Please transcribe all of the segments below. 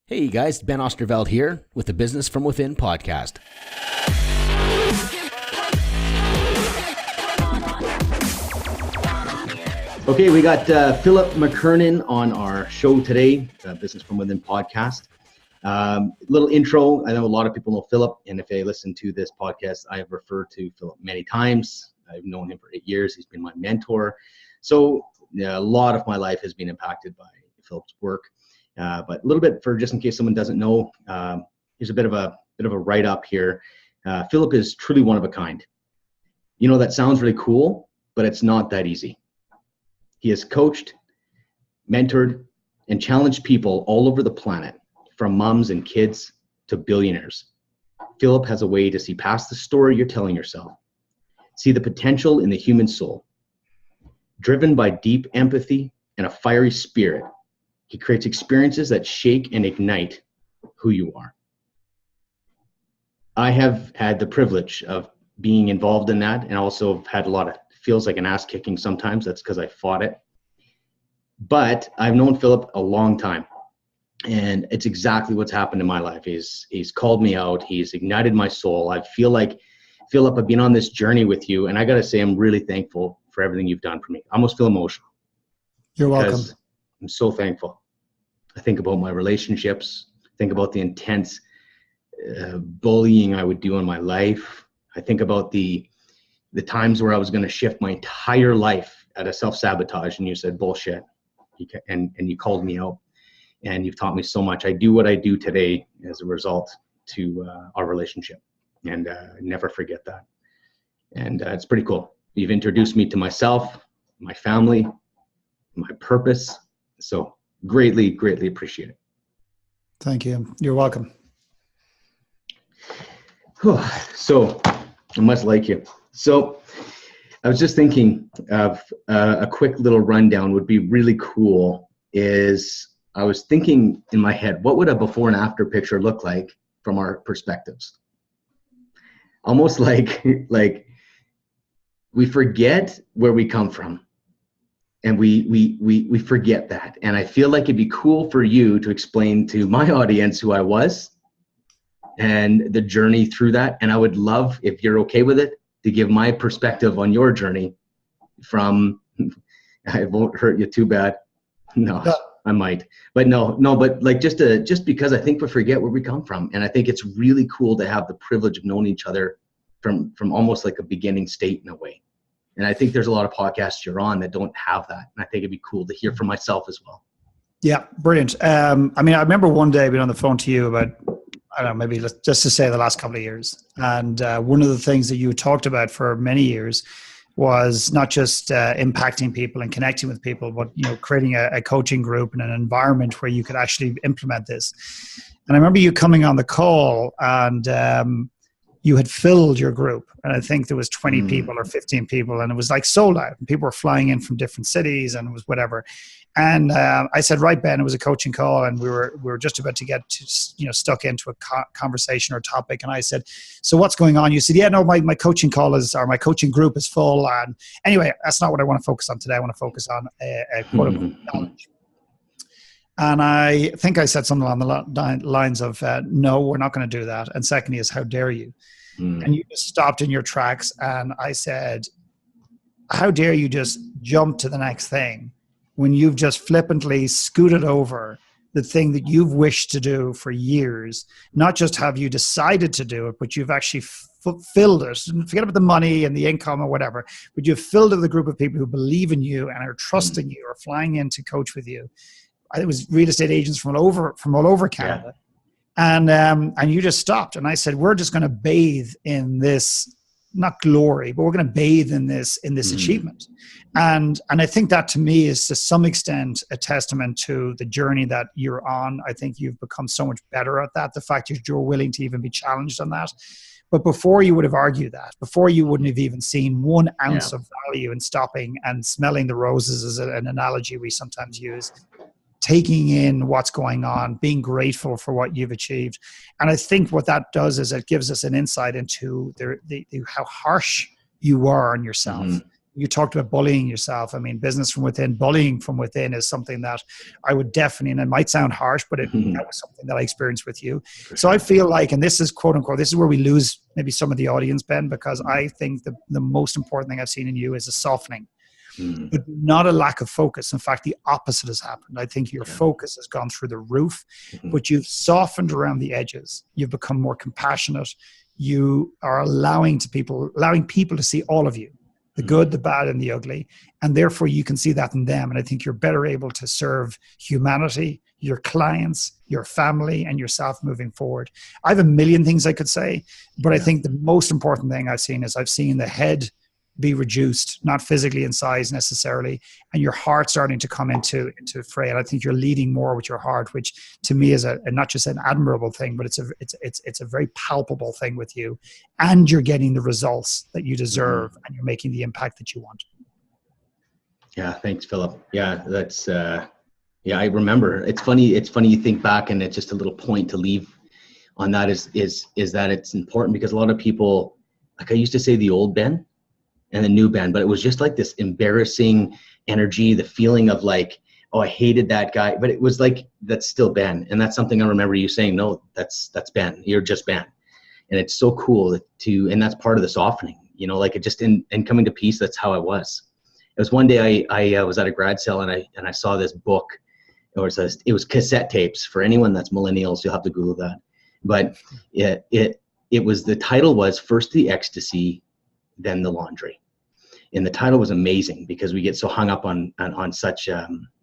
Hey guys, Ben Osterveld here with the Business from Within podcast. Okay, we got Philip Mckernan on our show today, Business from Within podcast. Little intro. I know a lot of people know Philip, and if they listen to this podcast, I have referred to Philip many times. I've known him for 8 years. He's been my mentor. So a lot of my life has been impacted by Philip's work. But a little bit for just in case someone doesn't know, here's a bit of a write-up here. Philip is truly one of a kind. You know, that sounds really cool, but it's not that easy. He has coached, mentored, and challenged people all over the planet, from moms and kids to billionaires. Philip has a way to see past the story you're telling yourself, see the potential in the human soul. Driven by deep empathy and a fiery spirit, he creates experiences that shake and ignite who you are. I have had the privilege of being involved in that, and also have had a lot of, feels like an ass kicking sometimes. That's because I fought it. But I've known Philip a long time, and it's exactly what's happened in my life. He's called me out. He's ignited my soul. I feel like, Philip, I've been on this journey with you, and I got to say, I'm really thankful for everything you've done for me. I almost feel emotional. You're welcome. I'm so thankful. I think about my relationships, think about the intense bullying I would do in my life. I think about the times where I was going to shift my entire life at a self-sabotage, and you said, bullshit. And you called me out, and you've taught me so much. I do what I do today as a result to our relationship, and I never forget that. And it's pretty cool. You've introduced me to myself, my family, my purpose. So greatly, greatly appreciate it. Thank you. You're welcome. So I must like you. So I was just thinking of a quick little rundown would be really cool. I was thinking in my head, what would a before and after picture look like from our perspectives? Almost like we forget where we come from. And we forget that. And I feel like it'd be cool for you to explain to my audience who I was and the journey through that. And I would love, if you're okay with it, to give my perspective on your journey from, I won't hurt you too bad. No, I might, but no, but like just because I think we forget where we come from. And I think it's really cool to have the privilege of knowing each other from almost like a beginning state in a way. And I think there's a lot of podcasts you're on that don't have that. And I think it'd be cool to hear from myself as well. Yeah, brilliant. I mean, I remember one day being on the phone to you about, I don't know, maybe just to say the last couple of years. And one of the things that you talked about for many years was not just impacting people and connecting with people, but, you know, creating a coaching group and an environment where you could actually implement this. And I remember you coming on the call, and you had filled your group, and I think there was 20 people or 15 people, and it was like sold out, and people were flying in from different cities, and it was whatever. And I said, right, Ben, it was a coaching call, and we were just about to get stuck into a conversation or topic. And I said, so what's going on? You said, yeah, no, my coaching call my coaching group is full. And anyway, that's not what I want to focus on today. I want to focus on a quote unquote challenge. And I think I said something along the lines of, no, we're not going to do that. And secondly is, how dare you? And you just stopped in your tracks. And I said, how dare you just jump to the next thing when you've just flippantly scooted over the thing that you've wished to do for years? Not just have you decided to do it, but you've actually filled it. Forget about the money and the income or whatever, but you've filled it with a group of people who believe in you and are trusting you or flying in to coach with you. It was real estate agents from all over Canada. Yeah. And you just stopped. And I said, we're just going to bathe in this, not glory, but we're going to bathe in this achievement. And I think that to me is to some extent a testament to the journey that you're on. I think you've become so much better at that. The fact that you're willing to even be challenged on that. But before you would have argued that, before you wouldn't have even seen 1 ounce of value in stopping and smelling the roses, is an analogy we sometimes use. Taking in what's going on, being grateful for what you've achieved. And I think what that does is it gives us an insight into how harsh you are on yourself. you talked about bullying yourself. I mean, business from within, bullying from within is something that I would definitely, and it might sound harsh, but that was something that I experienced with you. So I feel like, and this is quote unquote, this is where we lose maybe some of the audience, Ben, because I think the most important thing I've seen in you is a softening, but not a lack of focus. In fact, the opposite has happened. I think your focus has gone through the roof, but you've softened around the edges. You've become more compassionate. You are allowing people to see all of you, the good, the bad, and the ugly. And therefore you can see that in them. And I think you're better able to serve humanity, your clients, your family, and yourself moving forward. I have a million things I could say, but I think the most important thing I've seen is I've seen the head be reduced, not physically in size necessarily, and your heart starting to come into fray. And I think you're leading more with your heart, which to me is not just an admirable thing, but it's a very palpable thing with you. And you're getting the results that you deserve, and you're making the impact that you want. Yeah, thanks, Philip. Yeah, that's I remember. It's funny you think back, and it's just a little point to leave on that is that it's important, because a lot of people, like I used to say the old Ben and the new Ben, but it was just like this embarrassing energy, the feeling of like, oh, I hated that guy, but it was like, that's still Ben. And that's something I remember you saying, no, that's Ben, you're just Ben. And it's so cool and that's part of the softening, like it just in coming to peace. That's how I was. It was one day I was at a grad sale and I saw this book. It was cassette tapes. For anyone that's millennials, you'll have to Google that. But it was, the title was First the Ecstasy, Then the Laundry. And the title was amazing because we get so hung up on such,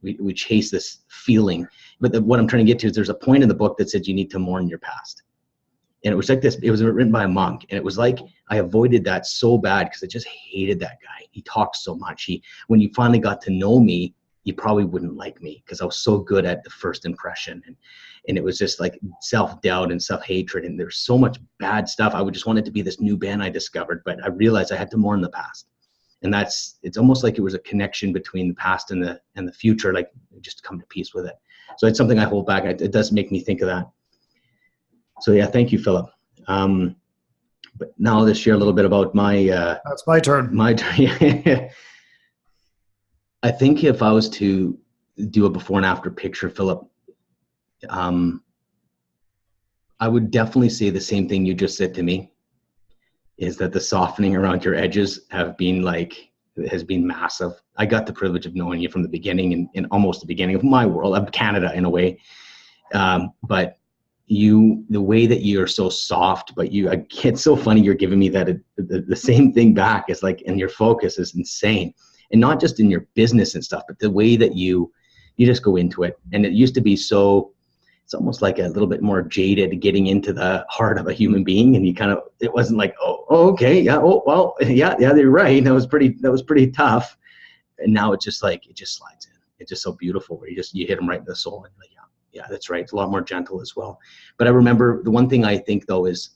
we chase this feeling. But what I'm trying to get to is there's a point in the book that said you need to mourn your past. And it was like this, it was written by a monk. And it was like, I avoided that so bad because I just hated that guy. He talked so much. When you finally got to know me, you probably wouldn't like me because I was so good at the first impression. And it was just like self-doubt and self-hatred. And there's so much bad stuff. I would just want it to be this new Ben I discovered, but I realized I had to mourn the past. And it's almost like it was a connection between the past and the future, like just come to peace with it. So it's something I hold back. It does make me think of that. So yeah, thank you, Philip. But now I'll just share a little bit about that's my turn. My turn. I think if I was to do a before and after picture, Philip, I would definitely say the same thing you just said to me, is that the softening around your edges has been massive. I got the privilege of knowing you from the beginning and almost the beginning of my world, of Canada in a way. But the way that you're so soft, but it's so funny. You're giving me that the same thing back. It's like, and your focus is insane. And not just in your business and stuff, but the way that you just go into it. And it used to be it's almost like a little bit more jaded getting into the heart of a human being. And it wasn't like, oh, okay. Yeah. Oh, well, yeah, they're right. That was pretty tough. And now it's just like, it just slides in. It's just so beautiful where you hit them right in the soul. And like, yeah, that's right. It's a lot more gentle as well. But I remember the one thing I think though is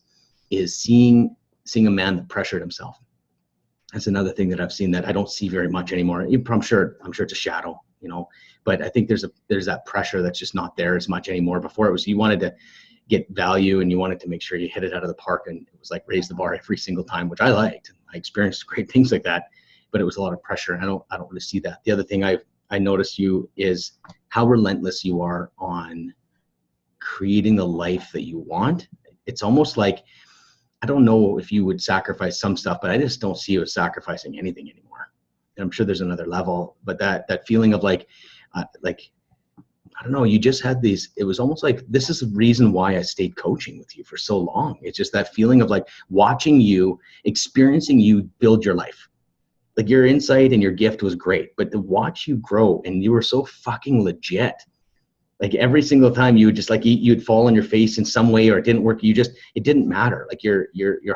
seeing a man that pressured himself. That's another thing that I've seen that I don't see very much anymore. I'm sure it's a shadow, but I think there's that pressure that's just not there as much anymore. Before it was, you wanted to get value and you wanted to make sure you hit it out of the park, and it was like raise the bar every single time, which I liked. I experienced great things like that, but it was a lot of pressure. And I don't really see that. The other thing I noticed you is how relentless you are on creating the life that you want. It's almost like, I don't know if you would sacrifice some stuff, but I just don't see you as sacrificing anything anymore. And I'm sure there's another level, but that feeling of like, I don't know, you just had it was almost like, this is the reason why I stayed coaching with you for so long. It's just that feeling of like watching you, experiencing you build your life. Like your insight and your gift was great, but to watch you grow, and you were so fucking legit. Like every single time you would just like, you'd fall on your face in some way, or it didn't work. It didn't matter. Like your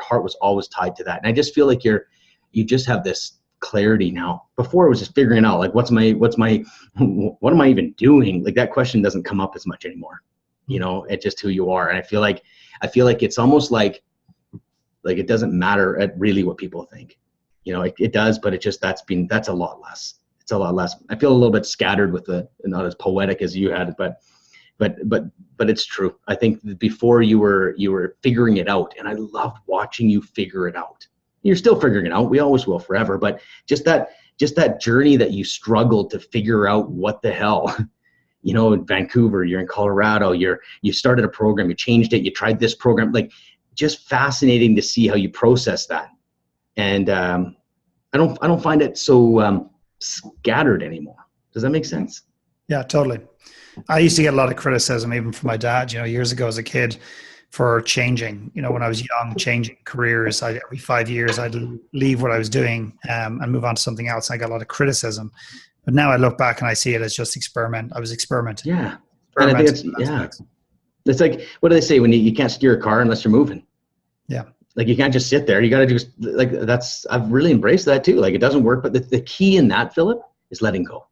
heart was always tied to that. And I just feel like you just have this clarity now. Before it was just figuring out like, what am I even doing? Like that question doesn't come up as much anymore. It's just who you are. And I feel like it's almost like it doesn't matter at really what people think, it does, but that's a lot less. It's a lot less. I feel a little bit scattered with not as poetic as you had, but it's true. I think before you were figuring it out, and I loved watching you figure it out. You're still figuring it out. We always will forever. But just that journey that you struggled to figure out what the hell, in Vancouver, you're in Colorado, you started a program, you changed it, you tried this program, like just fascinating to see how you process that. And I don't find it so scattered anymore. Does that make sense? Yeah, totally. I used to get a lot of criticism even from my dad, years ago as a kid, for changing. When I was young, changing careers. Every 5 years, I'd leave what I was doing and move on to something else. And I got a lot of criticism. But now I look back and I see it as just experiment. I was experimenting. Yeah. And I think it's like, what do they say when you can't steer a car unless you're moving? Yeah. Like you can't just sit there. You got to just I've really embraced that too. Like it doesn't work. But the key in that, Philip, is letting go.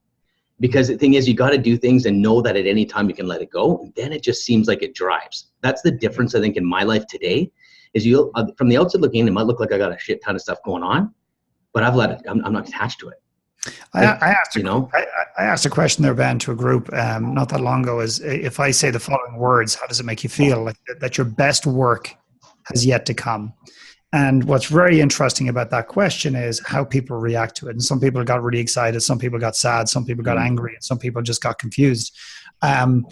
Because the thing is, you got to do things and know that at any time you can let it go. And then it just seems like it drives. That's the difference, I think, in my life today. Is from the outside looking in, it might look like I got a shit ton of stuff going on, but I've let it. I'm not attached to it. I asked a question there, Ben, to a group not that long ago. Is if I say the following words, how does it make you feel? Like that your best work has yet to come. And what's very interesting about that question is how people react to it. And some people got really excited, some people got sad, some people got angry, and some people just got confused. And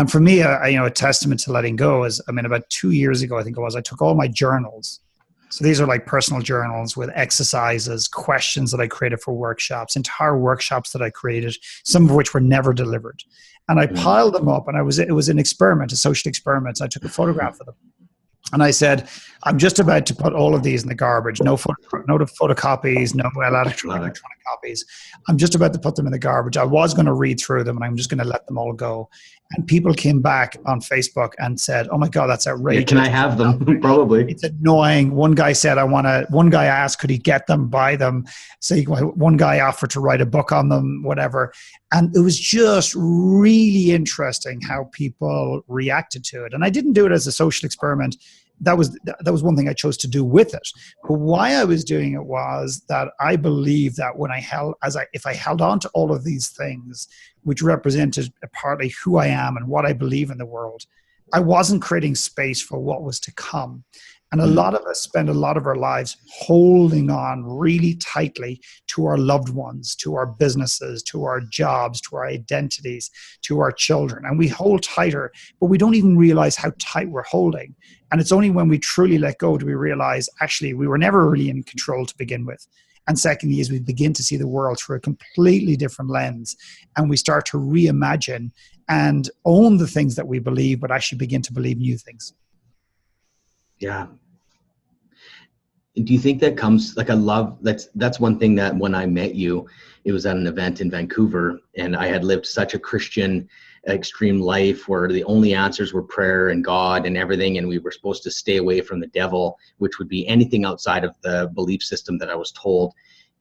for me, a testament to letting go is, about 2 years ago, I think it was, I took all my journals. So these are like personal journals with exercises, questions that I created for workshops, entire workshops that I created, some of which were never delivered. And I piled them up, and it was an experiment, a social experiment. I took a photograph of them. And I said, I'm just about to put all of these in the garbage. No photocopies, no electronic copies. I'm just about to put them in the garbage. I was going to read through them, and I'm just going to let them all go. And people came back on Facebook and said, "Oh my God, that's outrageous. Can I have them?" Probably. It's annoying. One guy said, one guy asked, could he get them, buy them? So one guy offered to write a book on them, whatever. And it was just really interesting how people reacted to it. And I didn't do it as a social experiment. That was one thing I chose to do with it. But why I was doing it was that I believe that if I held on to all of these things, which represented partly who I am and what I believe in the world, I wasn't creating space for what was to come. And a lot of us spend a lot of our lives holding on really tightly to our loved ones, to our businesses, to our jobs, to our identities, to our children. And we hold tighter, but we don't even realize how tight we're holding. And it's only when we truly let go do we realize, actually, we were never really in control to begin with. And secondly, is we begin to see the world through a completely different lens, and we start to reimagine and own the things that we believe, but actually begin to believe new things. Yeah. Do you think that comes, like, I love, that's one thing that when I met you, it was at an event in Vancouver, and I had lived such a Christian extreme life where the only answers were prayer and God and everything, and we were supposed to stay away from the devil, which would be anything outside of the belief system that I was told.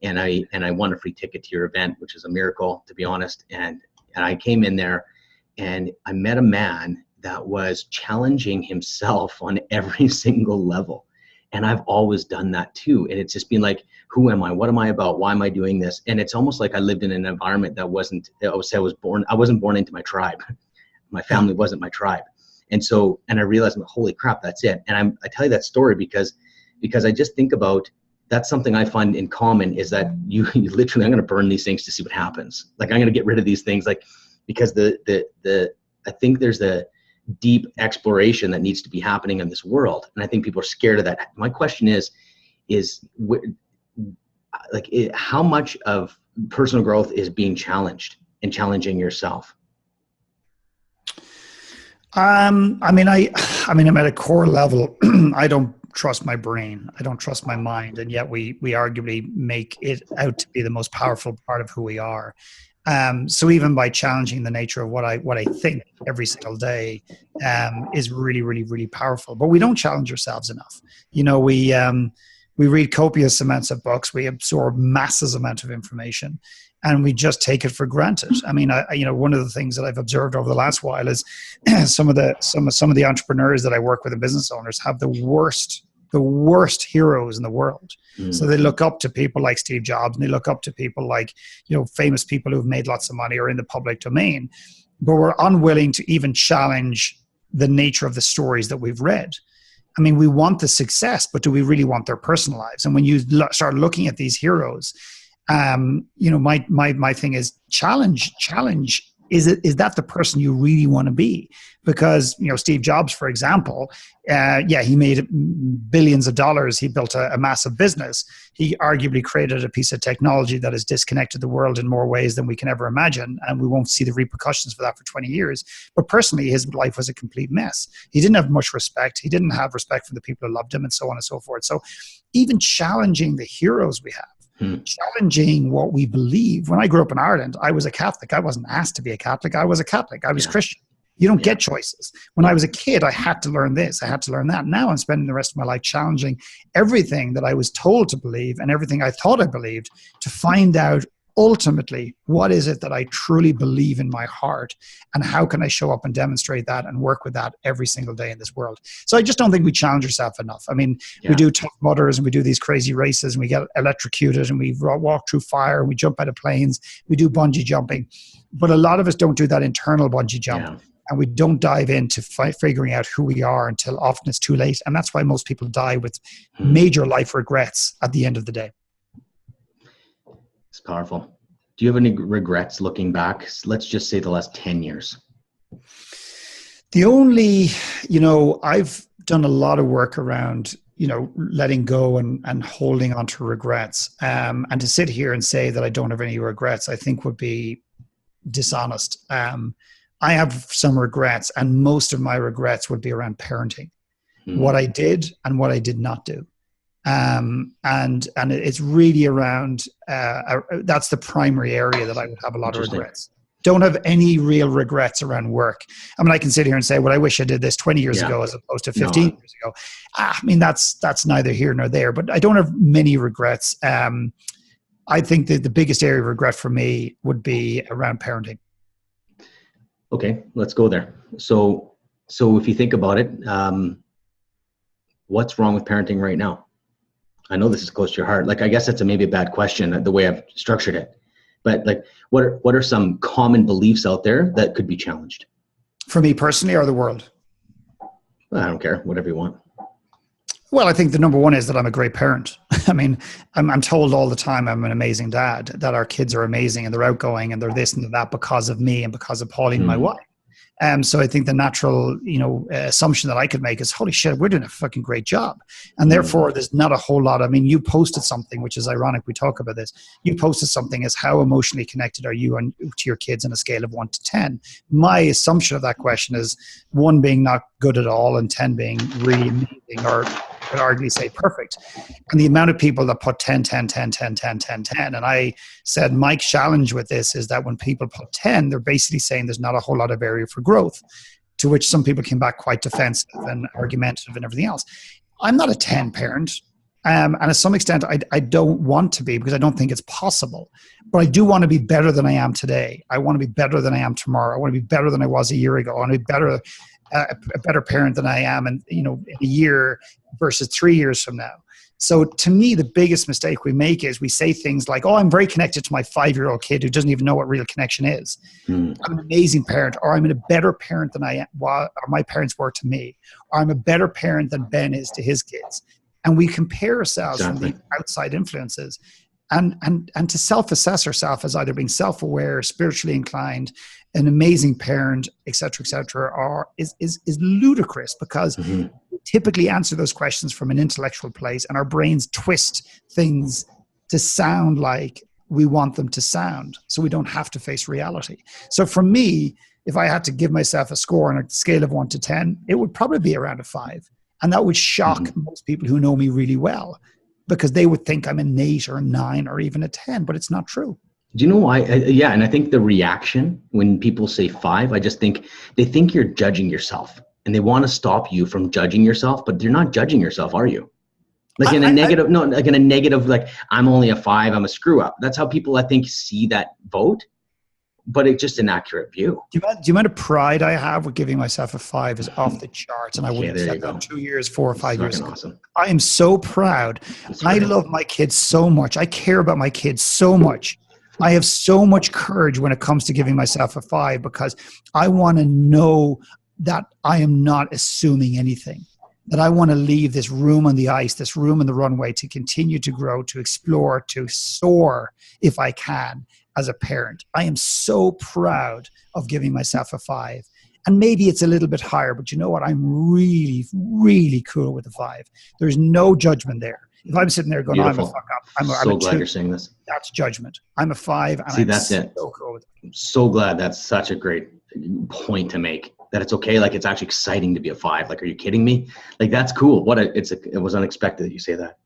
And I won a free ticket to your event, which is a miracle, to be honest. And I came in there and I met a man that was challenging himself on every single level. And I've always done that too. And it's just been like, who am I? What am I about? Why am I doing this? And it's almost like I lived in an environment that I wasn't born into my tribe. My family wasn't my tribe. And I realized, holy crap, that's it. And I tell you that story because I just think about, that's something I find in common, is that you literally, I'm going to burn these things to see what happens. Like, I'm going to get rid of these things, like, because I think there's a deep exploration that needs to be happening in this world. And I think people are scared of that. My question is how much of personal growth is being challenged and challenging yourself? I'm at a core level, I don't trust my brain. I don't trust my mind. And yet we arguably make it out to be the most powerful part of who we are. So even by challenging the nature of what I think every single day is really, really, really powerful. But we don't challenge ourselves enough. We read copious amounts of books. We absorb massive amounts of information, and we just take it for granted. I mean, one of the things that I've observed over the last while is some of the entrepreneurs that I work with and business owners have the worst heroes in the world. So they look up to people like Steve Jobs, and they look up to people like, famous people who've made lots of money or in the public domain, but we're unwilling to even challenge the nature of the stories that we've read. I mean, we want the success, but do we really want their personal lives? And when you start looking at these heroes, my thing is challenge. Is that the person you really want to be? Because, Steve Jobs, for example, he made billions of dollars. He built a massive business. He arguably created a piece of technology that has disconnected the world in more ways than we can ever imagine. And we won't see the repercussions for that for 20 years. But personally, his life was a complete mess. He didn't have much respect. He didn't have respect for the people who loved him, and so on and so forth. So even challenging the heroes we have, challenging what we believe. When I grew up in Ireland, I was a Catholic. I wasn't asked to be a Catholic. I was a Catholic. I was Christian. You don't get choices. When I was a kid, I had to learn this. I had to learn that. Now I'm spending the rest of my life challenging everything that I was told to believe and everything I thought I believed to find out ultimately what is it that I truly believe in my heart, and how can I show up and demonstrate that and work with that every single day in this world. So I just don't think we challenge ourselves enough. I mean, we do Tough Mudders and we do these crazy races and we get electrocuted and we walk through fire and we jump out of planes. We do bungee jumping, but a lot of us don't do that internal bungee jump. And we don't dive into figuring out who we are until often it's too late. And that's why most people die with major life regrets at the end of the day. It's powerful. Do you have any regrets looking back? Let's just say the last 10 years. The only, I've done a lot of work around, letting go and holding on to regrets. And to sit here and say that I don't have any regrets, I think would be dishonest. I have some regrets, and most of my regrets would be around parenting, what I did and what I did not do. And it's really around, that's the primary area that I would have a lot of regrets. Don't have any real regrets around work. I mean, I can sit here and say, well, I wish I did this 20 years ago as opposed to 15 years ago. I mean, that's neither here nor there, but I don't have many regrets. I think that the biggest area of regret for me would be around parenting. Okay, let's go there. So if you think about it, what's wrong with parenting right now? I know this is close to your heart. Like, I guess that's maybe a bad question, the way I've structured it. But like, what are some common beliefs out there that could be challenged? For me personally, or the world? Well, I don't care, whatever you want. Well, I think the number one is that I'm a great parent. I mean, I'm told all the time I'm an amazing dad, that our kids are amazing and they're outgoing and they're this and that because of me and because of Pauline, my wife. So I think the natural, assumption that I could make is, holy shit, we're doing a fucking great job. And therefore there's not a whole lot. I mean, you posted something, which is ironic. We talk about this. You posted something as, how emotionally connected are you to your kids on a scale of 1 to 10? My assumption of that question is 1 being not good at all and 10 being really amazing, or I would arguably say perfect. And the amount of people that put 10, 10, 10, 10, 10, 10, 10. And I said, my challenge with this is that when people put 10, they're basically saying there's not a whole lot of area for growth, to which some people came back quite defensive and argumentative and everything else. I'm not a 10 parent. And to some extent, I don't want to be, because I don't think it's possible. But I do want to be better than I am today. I want to be better than I am tomorrow. I want to be better than I was a year ago. I want to be better, a better parent than I am in a year versus 3 years from now. So to me, the biggest mistake we make is we say things like, oh, I'm very connected to my 5-year-old kid who doesn't even know what real connection is. I'm an amazing parent, or I'm a better parent than or my parents were to me, or I'm a better parent than Ben is to his kids. And we compare ourselves from the outside influences. And to self-assess ourselves as either being self-aware, spiritually inclined, an amazing parent, et cetera, is ludicrous, because we typically answer those questions from an intellectual place, and our brains twist things to sound like we want them to sound, so we don't have to face reality. So for me, if I had to give myself a score on a scale of 1 to 10, it would probably be around a 5. And that would shock most people who know me really well, because they would think I'm an 8 or a 9 or even a 10, but it's not true. Do you know why? And I think the reaction when people say 5, I just think they think you're judging yourself, and they want to stop you from judging yourself, but you're not judging yourself, are you? Like in a negative, like I'm only a 5, I'm a screw up. That's how people, I think, see that vote, but it's just an accurate view. Do you mind the pride I have with giving myself a 5 is off the charts, and I wouldn't have said that 2 years, 4 or 5 years ago. Awesome. I am so proud. I love my kids so much. I care about my kids so much. I have so much courage when it comes to giving myself a 5, because I want to know that I am not assuming anything. that I want to leave this room on the ice, this room on the runway to continue to grow, to explore, to soar if I can as a parent. I am so proud of giving myself a 5. And maybe it's a little bit higher, but you know what? I'm really, really cool with a 5. There's no judgment there. If I'm sitting there going, Beautiful. I'm a fuck up, I'm so a glad 2, you're saying this. that's judgment. I'm a 5, and See, I'm that's so it. cool with it. I'm so glad. That's such a great point to make, that it's okay. Like, it's actually exciting to be a 5. Like, are you kidding me? Like, that's cool. It was unexpected that you say that.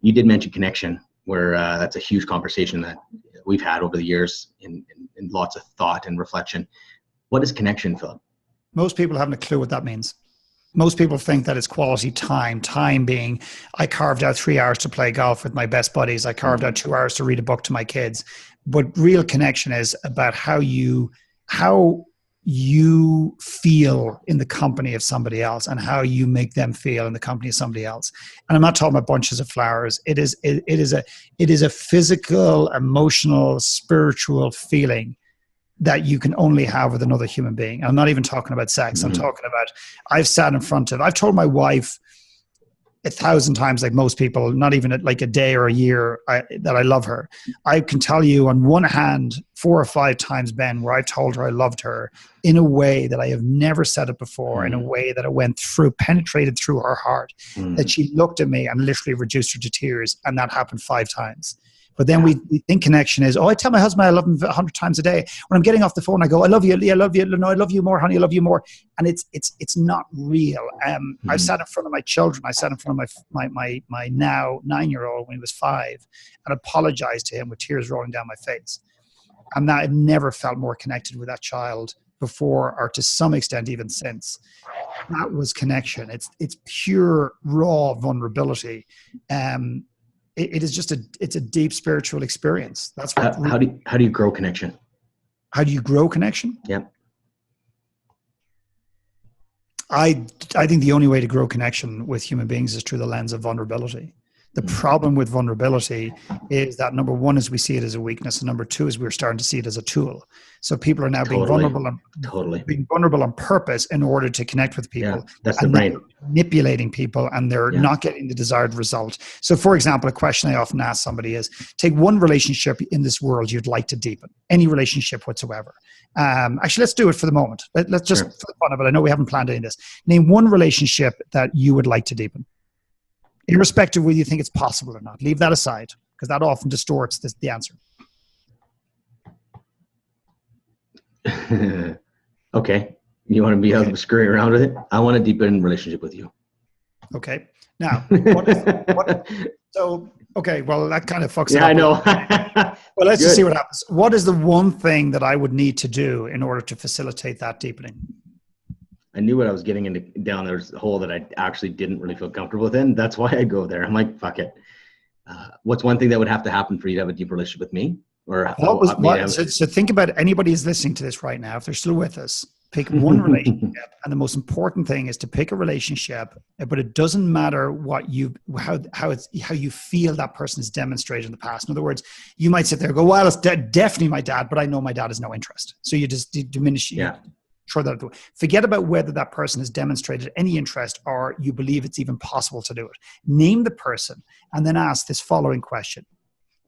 You did mention connection, where that's a huge conversation that we've had over the years in lots of thought and reflection. What is connection, Philip? Most people haven't a clue what that means. Most people think that it's quality time. Time being, I carved out 3 hours to play golf with my best buddies. I carved out 2 hours to read a book to my kids. But real connection is about how you feel in the company of somebody else, and how you make them feel in the company of somebody else. And I'm not talking about bunches of flowers. It is a physical, emotional, spiritual feeling that you can only have with another human being. I'm not even talking about sex. I'm talking about, I've told my wife 1,000 times, like most people, not even like a day or a year, that I love her. I can tell you on one hand 4 or 5 times, Ben, where I've told her I loved her in a way that I have never said it before, in a way that it went through, penetrated through her heart, that she looked at me and literally reduced her to tears. And that happened 5 times. But then we think connection is, I tell my husband I love him 100 times a day. When I'm getting off the phone, I go, I love you. Yeah, I love you. No, I love you more, honey. I love you more. And it's not real. I've sat in front of my children. I sat in front of my now 9-year-old when he was 5, and apologized to him with tears rolling down my face. And that I've never felt more connected with that child before, or to some extent even since. That was connection. It's pure, raw vulnerability. It is just it's a deep spiritual experience. That's what. How do you grow connection? How do you grow connection? Yeah. I think the only way to grow connection with human beings is through the lens of vulnerability. The problem with vulnerability is that, number one, is we see it as a weakness, and number two is we're starting to see it as a tool. So people are now being vulnerable on purpose in order to connect with people. Yeah, that's the brain. Manipulating people, and they're not getting the desired result. So, for example, a question I often ask somebody is, take one relationship in this world you'd like to deepen, any relationship whatsoever. Actually, let's do it for the moment. Let's just, for the fun of it, I know we haven't planned any of this. Name one relationship that you would like to deepen, irrespective of whether you think it's possible or not. Leave that aside, because that often distorts the answer. Okay. You want to be able to scurry around with it? I want a deepen relationship with you. Okay. Now, okay, well, that kind of fucks it up. Yeah, I know. Well, let's just see what happens. What is the one thing that I would need to do in order to facilitate that deepening? I knew what I was getting into down there's a hole that I actually didn't really feel comfortable within. That's why I go there. I'm like, fuck it. What's one thing that would have to happen for you to have a deep relationship with me? Or so think about anybody who's listening to this right now. If they're still with us, pick one relationship. And the most important thing is to pick a relationship, but it doesn't matter how you feel that person has demonstrated in the past. In other words, you might sit there and go, well, it's definitely my dad, but I know my dad has no interest. So you just diminish. Throw that away. Forget about whether that person has demonstrated any interest or you believe it's even possible to do it. Name the person and then ask this following question.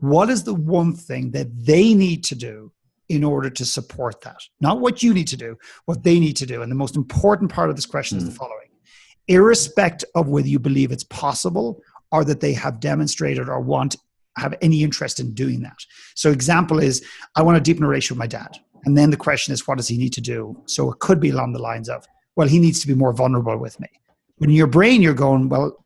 What is the one thing that they need to do in order to support that? Not what you need to do, what they need to do. And the most important part of this question is the following. Irrespective of whether you believe it's possible or that they have demonstrated or have any interest in doing that. So example is, I want to deepen a relationship with my dad. And then the question is, what does he need to do? So it could be along the lines of, well, he needs to be more vulnerable with me. When in your brain, you're going, well,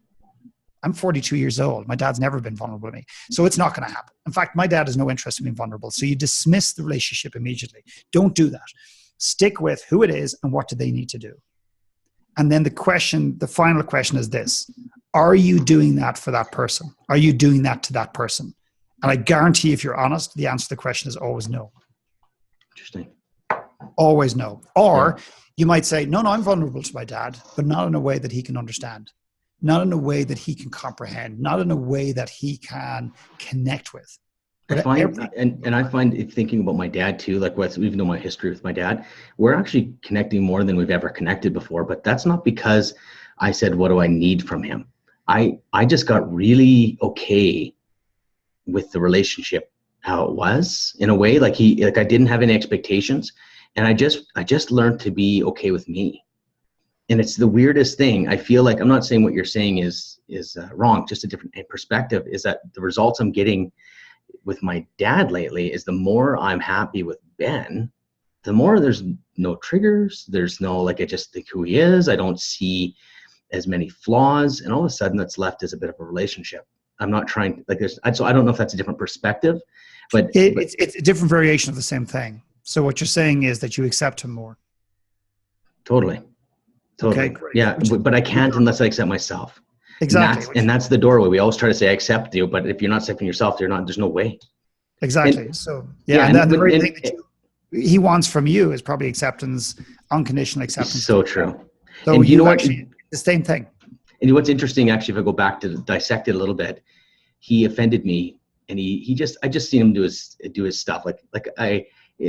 I'm 42 years old. My dad's never been vulnerable with me. So it's not going to happen. In fact, my dad has no interest in being vulnerable. So you dismiss the relationship immediately. Don't do that. Stick with who it is and what do they need to do. And then the final question is this. Are you doing that for that person? Are you doing that to that person? And I guarantee if you're honest, the answer to the question is always no. Interesting. Always no. Or you might say, no, I'm vulnerable to my dad, but not in a way that he can understand, not in a way that he can comprehend, not in a way that he can connect with. I find if thinking about my dad too, like even though my history with my dad, we're actually connecting more than we've ever connected before, but that's not because I said, what do I need from him? I just got really okay with the relationship, how it was in a way, like I didn't have any expectations. And I just learned to be okay with me. And it's the weirdest thing. I feel like, I'm not saying what you're saying is wrong, just a different perspective, is that the results I'm getting with my dad lately is the more I'm happy with Ben, the more there's no triggers. There's no, like, I just think who he is. I don't see as many flaws. And all of a sudden that's left as a bit of a relationship. I'm not trying, like, so I don't know if that's a different perspective, but it's a different variation of the same thing. So what you're saying is that you accept him more. Totally. Okay, great. Yeah, but I can't unless I accept myself. Exactly. And that's the doorway. We always try to say, I accept you, but if you're not accepting yourself, there's no way. Exactly. And, so, yeah. And the very thing that he wants from you is probably acceptance, unconditional acceptance. So true. So and you know what? Actually, the same thing. And what's interesting, actually, if I go back to dissect it a little bit, he offended me, and I just seen him do his stuff.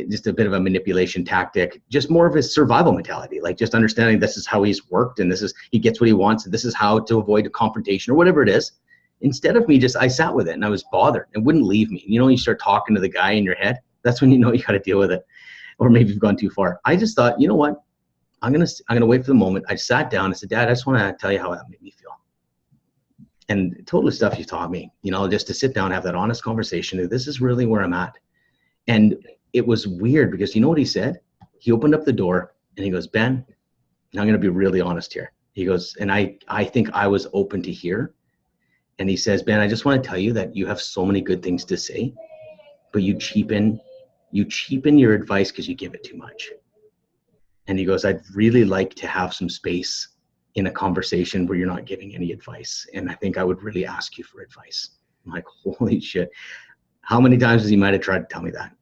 Just a bit of a manipulation tactic, just more of his survival mentality, like just understanding this is how he's worked, and he gets what he wants, and this is how to avoid a confrontation or whatever it is. Instead of me, I sat with it, and I was bothered. It wouldn't leave me. You know, you start talking to the guy in your head, that's when you know you got to deal with it, or maybe you've gone too far. I just thought, you know what, I'm gonna wait for the moment. I sat down and said, Dad, I just want to tell you how that made me feel. And totally stuff you taught me, you know, just to sit down and have that honest conversation. This is really where I'm at. And it was weird because you know what he said? He opened up the door and he goes, Ben, and I'm going to be really honest here. He goes, and I think I was open to hear. And he says, Ben, I just want to tell you that you have so many good things to say, but you cheapen your advice because you give it too much. And he goes, I'd really like to have some space in a conversation where you're not giving any advice. And I think I would really ask you for advice. I'm like, holy shit. How many times has he might have tried to tell me that?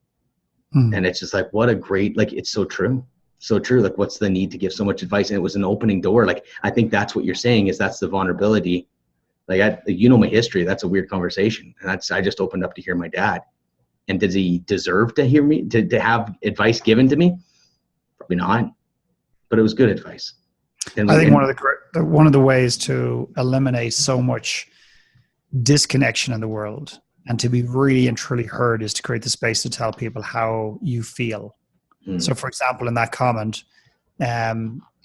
And it's just like, what a great, like, it's so true. So true. Like, what's the need to give so much advice? And it was an opening door. Like, I think that's what you're saying, is that's the vulnerability. Like, you know, my history, that's a weird conversation. And I just opened up to hear my dad. And does he deserve to hear me, to have advice given to me? Probably not, but it was good advice. And I think one of the ways to eliminate so much disconnection in the world and to be really and truly heard is to create the space to tell people how you feel. So, for example, in that comment, I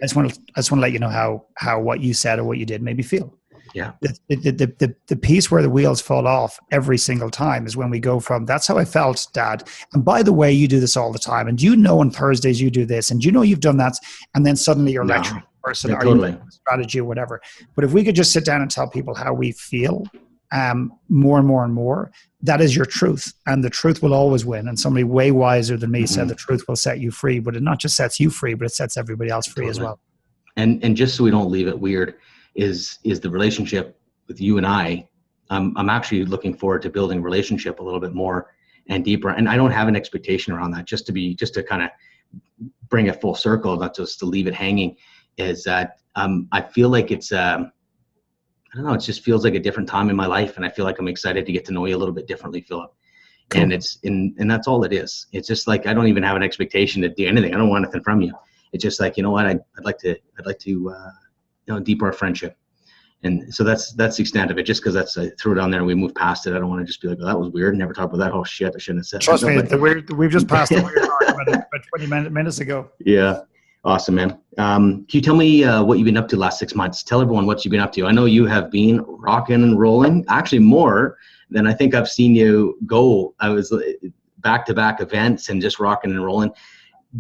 just want to let you know how what you said or what you did made me feel. Yeah. The piece where the wheels fall off every single time is when we go from, that's how I felt, Dad. And by the way, you do this all the time. And you know, on Thursdays you do this, and you know you've done that. And then suddenly you're lecturing the person or totally. Strategy or whatever. But if we could just sit down and tell people how we feel, more and more and more, that is your truth, and the truth will always win. And somebody way wiser than me said the truth will set you free, but it not just sets you free, but it sets everybody else free as well. And just so we don't leave it weird, is the relationship with you and I'm actually looking forward to building relationship a little bit more and deeper. And I don't have an expectation around that, just to kind of bring it full circle, not just to leave it hanging, is that I feel like it's I don't know, it just feels like a different time in my life, and I feel like I'm excited to get to know you a little bit differently, Philip. Cool. And that's all it is. It's just like, I don't even have an expectation to do anything. I don't want anything from you. It's just like, you know what, I'd like to deepen our friendship. And so that's the extent of it. Just because I threw it on there and we moved past it, I don't want to just be like, oh, that was weird. Never talked about that. Oh shit, I shouldn't have said. Trust me, we've just passed the weird part about 20 minutes ago. Yeah. Awesome, man. Can you tell me what you've been up to the last 6 months? Tell everyone what you've been up to. I know you have been rocking and rolling, actually more than I think I've seen you go. I was back-to-back events and just rocking and rolling.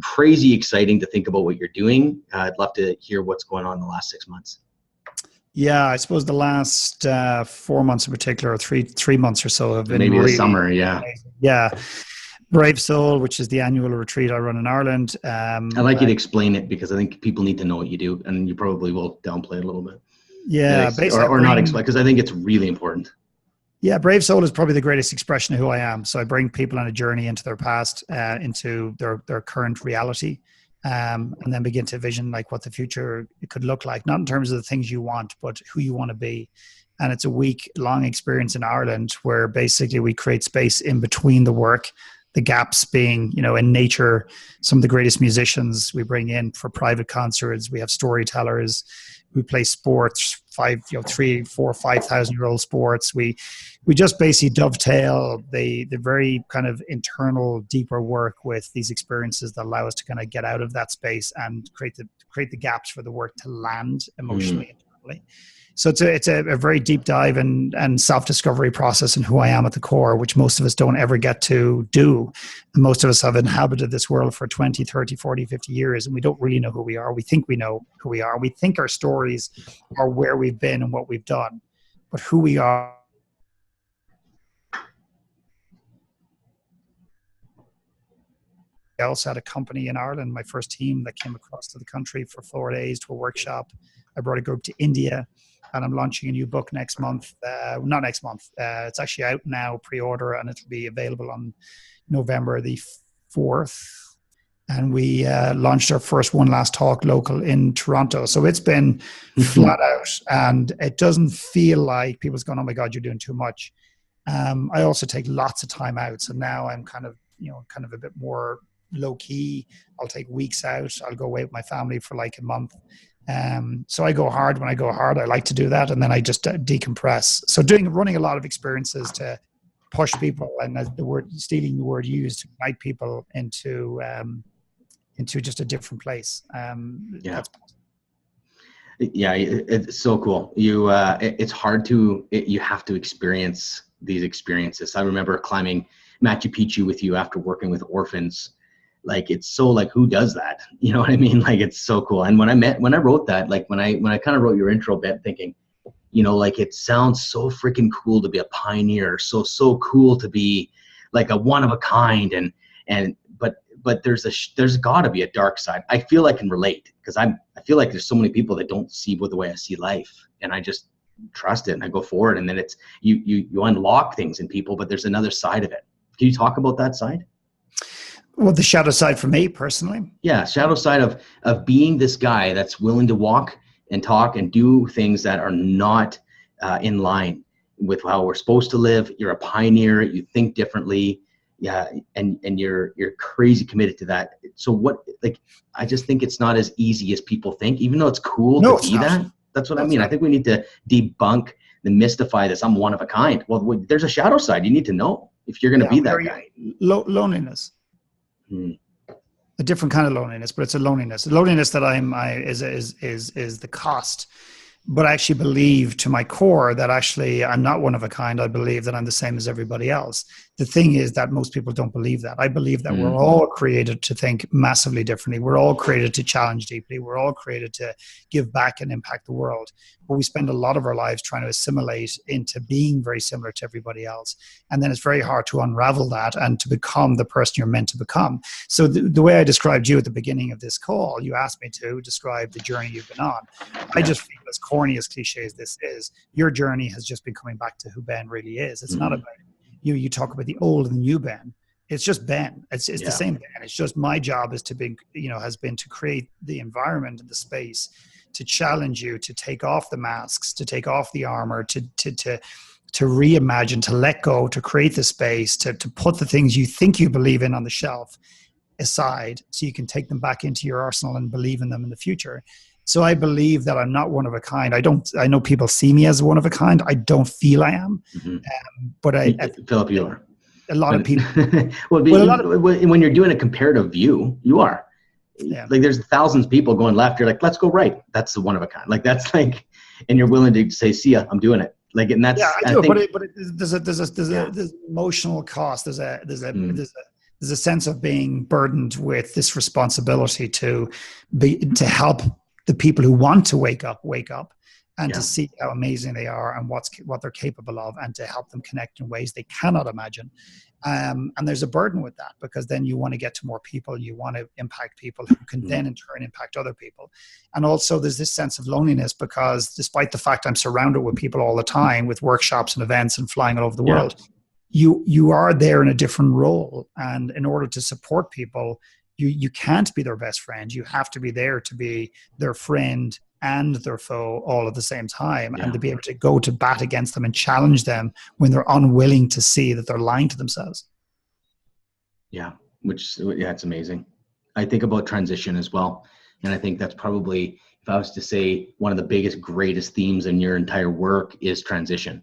Crazy exciting to think about what you're doing. I'd love to hear what's going on in the last 6 months. Yeah, I suppose the last 4 months in particular, or three months or so, have been maybe really the summer. Yeah. Amazing. Yeah. Brave Soul, which is the annual retreat I run in Ireland. I'd like you to explain it, because I think people need to know what you do, and you probably will downplay it a little bit. Yeah, or not explain, because I think it's really important. Yeah, Brave Soul is probably the greatest expression of who I am. So I bring people on a journey into their past, into their current reality, and then begin to vision like what the future could look like, not in terms of the things you want, but who you want to be. And it's a week-long experience in Ireland where basically we create space in between the work The gaps being, in nature, some of the greatest musicians we bring in for private concerts. We have storytellers. We play sports, 3, 4, 5,000-year-old sports. We just basically dovetail the very kind of internal, deeper work with these experiences that allow us to kind of get out of that space and create the gaps for the work to land emotionally, internally. So it's a very deep dive and self-discovery process in who I am at the core, which most of us don't ever get to do. And most of us have inhabited this world for 20, 30, 40, 50 years, and we don't really know who we are. We think we know who we are. We think our stories are where we've been and what we've done. But who we are. I also had a company in Ireland, my first team that came across to the country for 4 days to a workshop. I brought a group to India. And I'm launching a new book next month. Not next month. It's actually out now, pre-order, and it'll be available on November the 4th. And we launched our first One Last Talk local in Toronto. So it's been flat out, and it doesn't feel like people's going, "Oh my God, you're doing too much." I also take lots of time out. So now I'm kind of a bit more low key. I'll take weeks out. I'll go away with my family for like a month. So I go hard when I go hard. I like to do that, and then I just decompress. So running a lot of experiences to push people, and stealing the word used, to ignite people into just a different place. It's so cool. It's hard you have to experience these experiences. I remember climbing Machu Picchu with you after working with orphans. Like, it's so like, who does that? You know what I mean? Like, it's so cool. And when I wrote that, like when I kind of wrote your intro bit, thinking, like, it sounds so freaking cool to be a pioneer. So cool to be like a one of a kind. But there's gotta be a dark side. I feel I can relate, because I feel like there's so many people that don't see the way I see life, and I just trust it and I go forward. And then it's, you unlock things in people, but there's another side of it. Can you talk about that side? Well, the shadow side for me personally. Yeah, shadow side of being this guy that's willing to walk and talk and do things that are not in line with how we're supposed to live. You're a pioneer. You think differently. Yeah, and you're crazy committed to that. So I just think it's not as easy as people think, even though it's cool to be that. That's what I mean. I think we need to debunk, demystify this. I'm one of a kind. Well, there's a shadow side. You need to know if you're going to be that guy. Loneliness. A different kind of loneliness, but it's a loneliness. The loneliness that is the cost. But I actually believe to my core that actually I'm not one of a kind. I believe that I'm the same as everybody else. The thing is that most people don't believe that. I believe that we're all created to think massively differently. We're all created to challenge deeply. We're all created to give back and impact the world. But we spend a lot of our lives trying to assimilate into being very similar to everybody else. And then it's very hard to unravel that and to become the person you're meant to become. So the way I described you at the beginning of this call, you asked me to describe the journey you've been on. I just feel, as corny, as cliche as this is, your journey has just been coming back to who Ben really is. It's not about you talk about the old and the new Ben. It's just Ben. It's the same Ben. It's just my job is has been to create the environment and the space to challenge you, to take off the masks, to take off the armor, to reimagine, to let go, to create the space, to put the things you think you believe in on the shelf aside, so you can take them back into your arsenal and believe in them in the future. So I believe that I'm not one of a kind. I know people see me as one of a kind. I don't feel I am. But Philip, you are. A lot of people. When you're doing a comparative view, you are. Yeah. Like, there's thousands of people going left. You're like, let's go right. That's the one of a kind. Like, that's like, and you're willing to say, see ya, I'm doing it. Like, and that's, I do. But there's an emotional cost. There's a sense of being burdened with this responsibility to help the people who want to wake up, and to see how amazing they are and what they're capable of, and to help them connect in ways they cannot imagine. And there's a burden with that, because then you want to get to more people. You want to impact people who can then in turn impact other people. And also there's this sense of loneliness, because despite the fact I'm surrounded with people all the time, with workshops and events and flying all over the world, you are there in a different role. And in order to support people, you can't be their best friend. You have to be there to be their friend and their foe all at the same time, and to be able to go to bat against them and challenge them when they're unwilling to see that they're lying to themselves. Yeah, it's amazing. I think about transition as well. And I think that's probably, if I was to say, one of the biggest, greatest themes in your entire work is transition.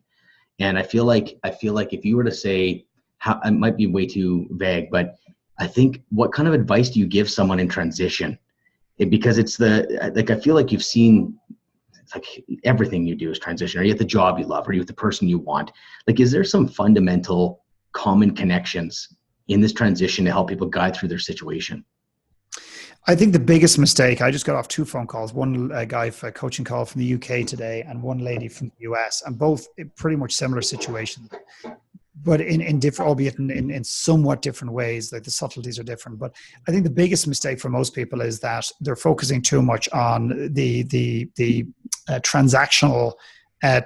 And I feel like if you were to say, how, it might be way too vague, but I think, what kind of advice do you give someone in transition? Because it's I feel like you've seen, like, everything you do is transition. Are you at the job you love? Are you with the person you want? Like, is there some fundamental common connections in this transition to help people guide through their situation? I think the biggest mistake, I just got off 2 phone calls, one guy for a coaching call from the UK today and one lady from the US, and both pretty much similar situations, but in different, albeit in somewhat different ways. Like, the subtleties are different. But I think the biggest mistake for most people is that they're focusing too much on the transactional,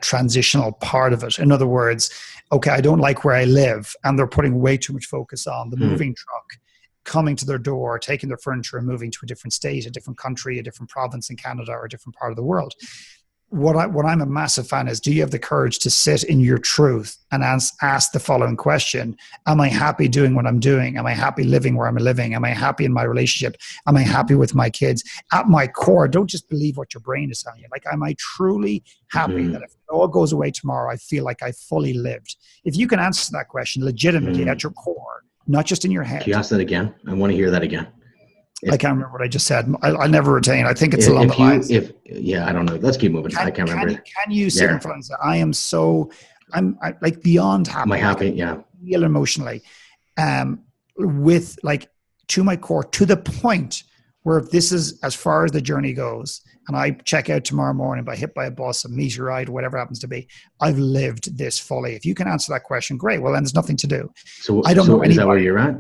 transitional part of it. In other words, okay, I don't like where I live, and they're putting way too much focus on the moving truck coming to their door, taking their furniture and moving to a different state, a different country, a different province in Canada, or a different part of the world. What I'm a massive fan is, do you have the courage to sit in your truth and ask the following question? Am I happy doing what I'm doing? Am I happy living where I'm living? Am I happy in my relationship? Am I happy with my kids? At my core, don't just believe what your brain is telling you. Like, am I truly happy that if it all goes away tomorrow, I feel like I fully lived? If you can answer that question legitimately at your core, not just in your head. Can you ask that again? I want to hear that again. I can't remember what I just said. I'll never retain. I think it's along the lines. I don't know. Let's keep moving. I can't remember. Can you sit in front and say, I'm like beyond happy. Am I happy? Yeah. Feel emotionally, with, like, to my core, to the point where, if this is as far as the journey goes, and I check out tomorrow morning by hit by a bus, a meteorite, whatever happens to be, I've lived this fully. If you can answer that question, great. Well, then there's nothing to do. So I don't know anybody. Is that where you're at?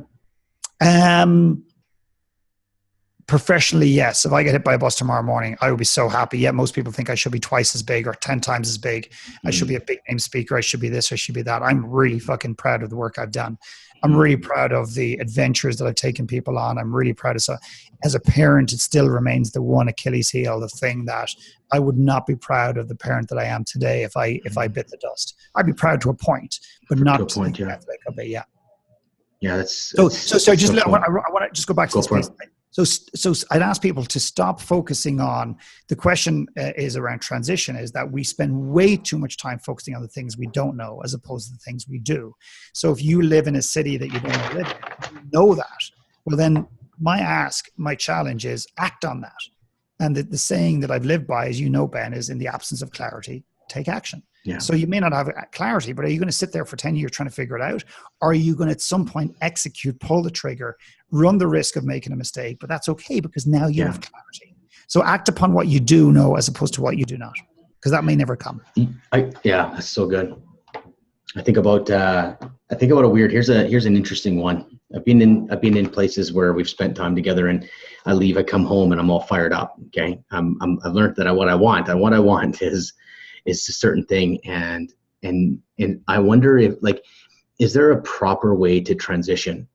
Professionally, yes. If I get hit by a bus tomorrow morning, I would be so happy. Yet most people think I should be twice as big or 10 times as big. I should be a big name speaker. I should be this, I should be that. I'm really fucking proud of the work I've done. I'm really proud of the adventures that I've taken people on. I'm really proud of, so as a parent, it still remains the one Achilles heel, the thing that I would not be proud of the parent that I am today if I bit the dust. I'd be proud to a point, but not to a point, yeah. Yeah, so I want to just go back to this place. So I'd ask people to stop focusing on, the question is around transition, is that we spend way too much time focusing on the things we don't know as opposed to the things we do. So if you live in a city that you don't live in, you know that, well, then my challenge is act on that. And the saying that I've lived by, as you know, Ben, is, in the absence of clarity, take action. Yeah. So you may not have clarity, but are you going to sit there for 10 years trying to figure it out? Or are you going to at some point execute, pull the trigger, run the risk of making a mistake? But that's okay, because now you have clarity. So act upon what you do know as opposed to what you do not, because that may never come. That's so good. I think about a weird, here's an interesting one. I've been in places where we've spent time together, and I leave, I come home, and I'm all fired up. Okay. I've learned that what I want is a certain thing. And I wonder if, like, is there a proper way to transition,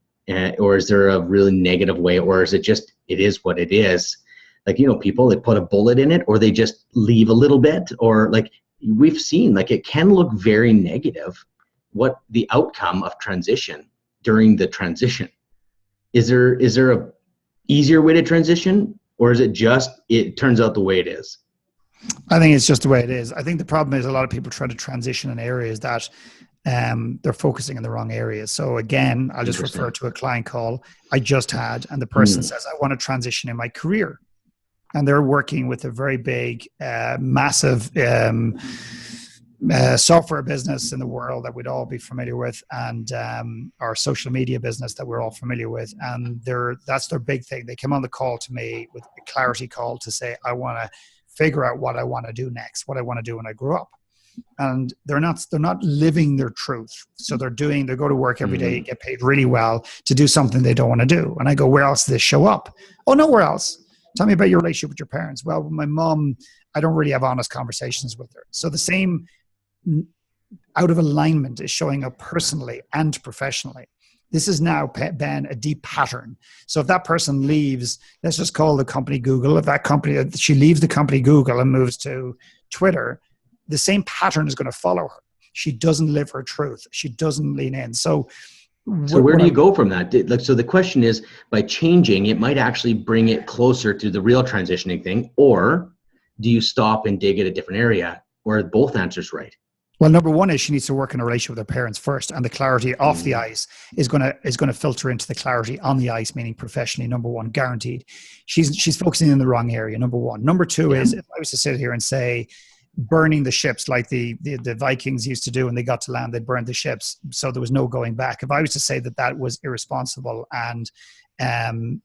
or is there a really negative way, or is it just, it is what it is? Like, people that put a bullet in it, or they just leave a little bit, or, like, we've seen, like, it can look very negative, what the outcome of transition during the transition. Is there a easier way to transition, or is it just, it turns out the way it is? I think it's just the way it is. I think the problem is, a lot of people try to transition in areas that they're focusing in the wrong areas. So again, I'll just refer to a client call I just had, and the person says, I want to transition in my career. And they're working with a very big, massive software business in the world that we'd all be familiar with, and our social media business that we're all familiar with. And that's their big thing. They came on the call to me with a clarity call to say, I want to figure out what I want to do next, what I want to do when I grow up. And they're not living their truth. So they go to work every day, get paid really well to do something they don't want to do. And I go, where else does this show up? Oh, nowhere else. Tell me about your relationship with your parents. Well, my mom, I don't really have honest conversations with her. So the same out of alignment is showing up personally and professionally. This is now, Ben, a deep pattern. So if that person leaves, let's just call the company Google. If she leaves the company Google and moves to Twitter, the same pattern is going to follow her. She doesn't live her truth. She doesn't lean in. So So where do you go from that? So the question is, by changing, it might actually bring it closer to the real transitioning thing, or do you stop and dig at a different area, or are both answers right? Well, number one is she needs to work in a relationship with her parents first, and the clarity off the ice is gonna filter into the clarity on the ice, meaning professionally. Number one, guaranteed. She's focusing in the wrong area. Number one. Number two is, if I was to sit here and say, burning the ships like the Vikings used to do when they got to land, they burned the ships, so there was no going back. If I was to say that was irresponsible and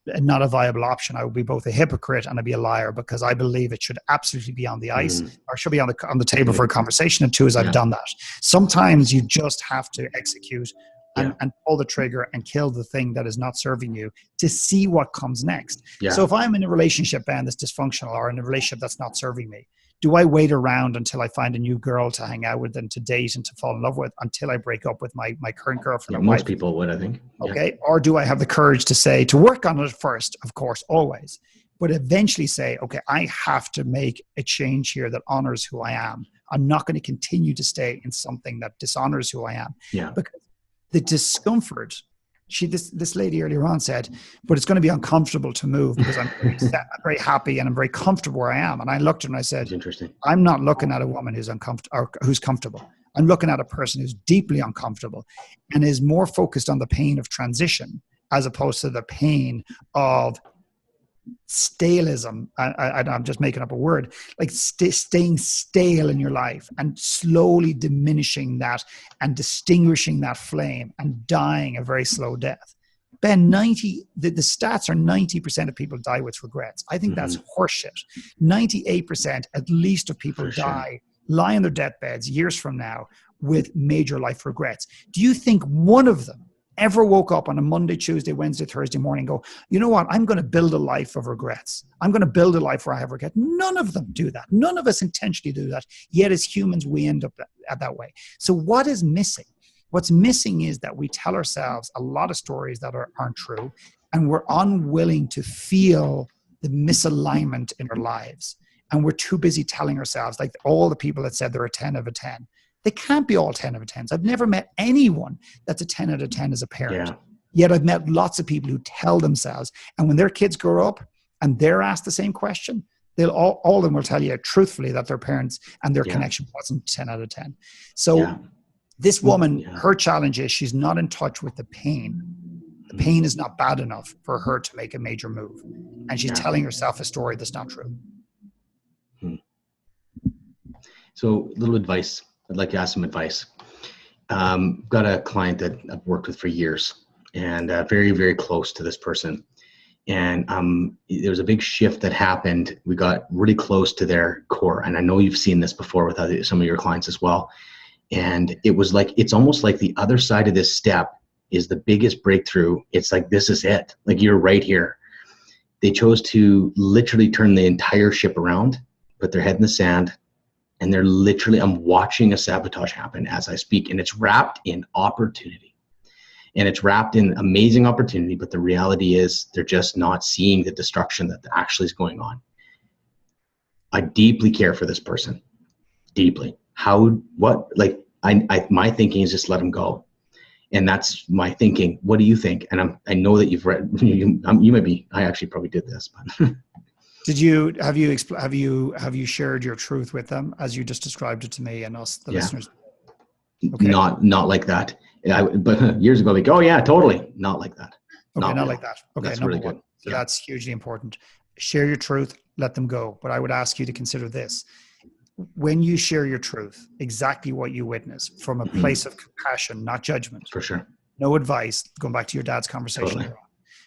not a viable option, I would be both a hypocrite and I'd be a liar, because I believe it should absolutely be on the ice, or should be on the table for a conversation. And two is, I've done that. Sometimes you just have to execute and pull the trigger and kill the thing that is not serving you to see what comes next. So if I'm in a relationship, Ben, that's dysfunctional, or in a relationship that's not serving me, do I wait around until I find a new girl to hang out with and to date and to fall in love with until I break up with my current girlfriend? Most people would, I think. Okay. Or do I have the courage to work on it first, of course, always, but eventually say, okay, I have to make a change here that honors who I am. I'm not going to continue to stay in something that dishonors who I am. Because the discomfort, this lady earlier on said, but it's going to be uncomfortable to move because I'm very happy and I'm very comfortable where I am. And I looked at her and I said, interesting. I'm not looking at a woman who's uncomfortable or who's comfortable. I'm looking at a person who's deeply uncomfortable and is more focused on the pain of transition as opposed to the pain of staleism. I'm just making up a word, like staying stale in your life and slowly diminishing that and distinguishing that flame and dying a very slow death. Ben, the stats are 90% of people die with regrets. I think that's horseshit. 98% at least of people lie on their deathbeds years from now with major life regrets. Do you think one of them ever woke up on a Monday, Tuesday, Wednesday, Thursday morning and go, you know what, I'm going to build a life of regrets. I'm going to build a life where I have regret. None of them do that. None of us intentionally do that. Yet as humans, we end up that way. So what is missing? What's missing is that we tell ourselves a lot of stories that aren't true, and we're unwilling to feel the misalignment in our lives. And we're too busy telling ourselves, like all the people that said they're a 10 of a 10. They can't be all 10 of a 10s. I've never met anyone that's a 10 out of 10 as a parent. Yet I've met lots of people who tell themselves, and when their kids grow up and they're asked the same question, they'll all of them will tell you truthfully that their parents and their connection wasn't 10 out of 10. So this woman, her challenge is she's not in touch with the pain. The pain is not bad enough for her to make a major move. And she's telling herself a story that's not true. So little advice. I'd like to ask some advice. Got a client that I've worked with for years, and very, very close to this person. And there was a big shift that happened. We got really close to their core. And I know you've seen this before with some of your clients as well. And it was like, it's almost like the other side of this step is the biggest breakthrough. It's like, this is it. Like, you're right here. They chose to literally turn the entire ship around, put their head in the sand, and they're literally, I'm watching a sabotage happen as I speak, and it's wrapped in opportunity. And it's wrapped in amazing opportunity, but the reality is they're just not seeing the destruction that actually is going on. I deeply care for this person, deeply. My thinking is just let them go. And that's my thinking. What do you think? And I know that you've read, I actually probably did this, but. Have you shared your truth with them as you just described it to me and us, the listeners? Okay. Not like that. But years ago, like, oh yeah, totally. Not like that. Okay, not like that. Okay, that's number really one. good. So that's hugely important. Share your truth, let them go. But I would ask you to consider this. When you share your truth, exactly what you witness from a place of compassion, not judgment. For sure. No advice, going back to your dad's conversation. Totally.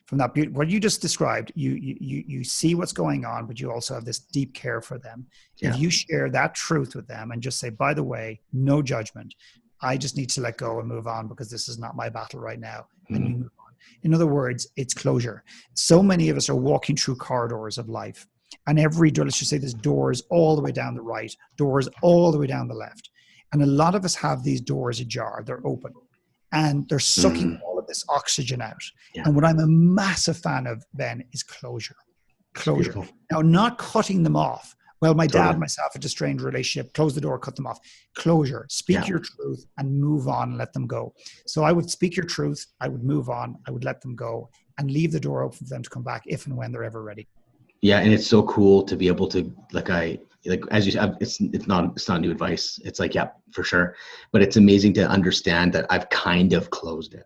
From that, what you just described, you see what's going on, but you also have this deep care for them. If you share that truth with them and just say, by the way, no judgment, I just need to let go and move on because this is not my battle right now. And you move on. In other words, it's closure. So many of us are walking through corridors of life, and every door, let's just say there's doors all the way down the right, doors all the way down the left. And a lot of us have these doors ajar, they're open, and they're sucking all of this oxygen out. And what I'm a massive fan of, Ben, is closure. Closure. Now, not cutting them off Well, my dad, Totally. myself, had a strained relationship. Close the door, cut them off. Closure. Speak Yeah. your truth and move on and let them go. So I would speak your truth. I would move on. I would let them go and leave the door open for them to come back if and when they're ever ready. Yeah. And it's so cool to be able to, like, as you said, it's not new advice. It's like, yeah, for sure. But it's amazing to understand that I've kind of closed it.